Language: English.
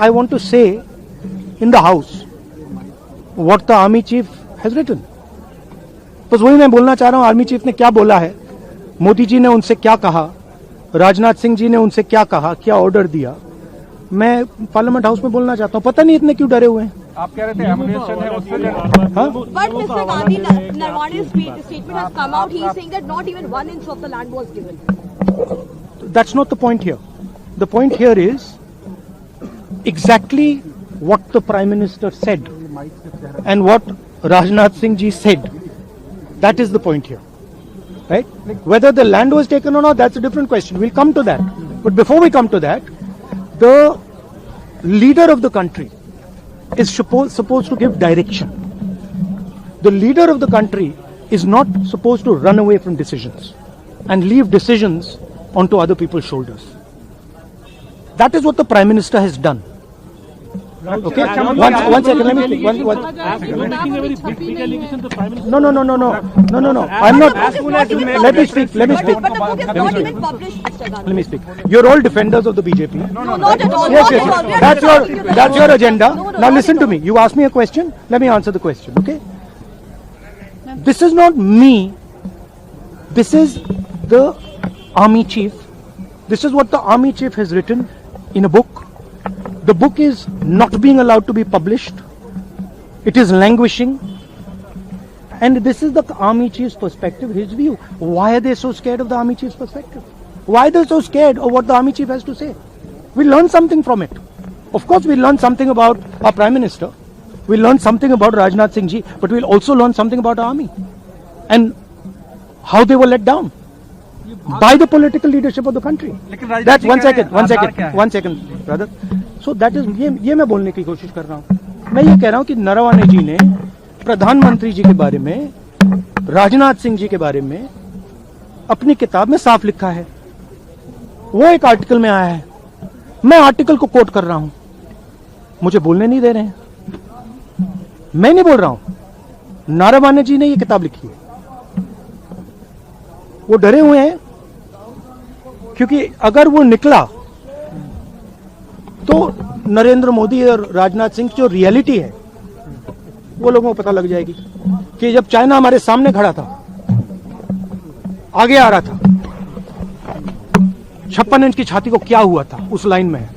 I want to say in the house what the army chief has written. बस वही मैं बोलना चाह रहा हूं, आर्मी चीफ ने क्या बोला है, मोदी जी ने उनसे क्या कहा, राजनाथ सिंह जी ने उनसे क्या कहा, क्या ऑर्डर दिया, मैं पार्लियामेंट हाउस में बोलना चाहता हूं. पता नहीं इतने क्यों डरे हुए हैं. आप कह रहे थे एमुनेशन है उससे. But Mr. Gandhi, Narwane's statement has come out. He is saying that not even 1 inch of the land was given. That's not the point here. The point here is exactly what the Prime Minister said and what Rajnath Singh ji said. That is the point here. Right? Whether the land was taken or not, that's a different question. We'll come to that. But before we come to that, the leader of the country is supposed to give direction. The leader of the country is not supposed to run away from decisions and leave decisions onto other people's shoulders. That is what the Prime Minister has done. Okay, one second, let me speak. You're making a very big allegation to the Prime Minister. No. I'm not. Let me speak. But the book is not even published, Mr. Gandhi. Let me speak. You're all defenders of the BJP. No, not at all. Yes. Not at all. We are not talking to That's your agenda. No, Now not listen at to all. me. You asked me a question. Let me answer the question. Okay. This is not me. This is the army chief. This is what the army chief has written in a book. The book is not being allowed to be published. It is languishing. And this is the army chief's perspective, his view. Why are they so scared of the army chief's perspective? Why are they so scared of what the army chief has to say? We learn something from it. Of course, we learn something about our Prime Minister. We learn something about Rajnath Singh ji, but we'll also learn something about our army and how they were let down by the political leadership of the country. That's one second, brother. So that is ये मैं बोलने की कोशिश कर रहा हूँ. मैं ये कह रहा हूँ कि नरवाने जी ने प्रधानमंत्री जी के बारे में, राजनाथ सिंह जी के बारे में अपनी किताब में साफ लिखा है. वो एक आर्टिकल में आया है. मैं आर्टिकल को कोट कर रहा हूं. मुझे बोलने नहीं दे रहे हैं. मैं नहीं बोल रहा हूं. नारावाने जी ने ये किताब लिखी है. वो डरे हुए हैं क्योंकि अगर वो निकला तो नरेंद्र मोदी और राजनाथ सिंह की जो रियलिटी है वो लोगों को पता लग जाएगी कि जब चाइना हमारे सामने खड़ा था, आगे आ रहा था, 56 इंच की छाती को क्या हुआ था, उस लाइन में है.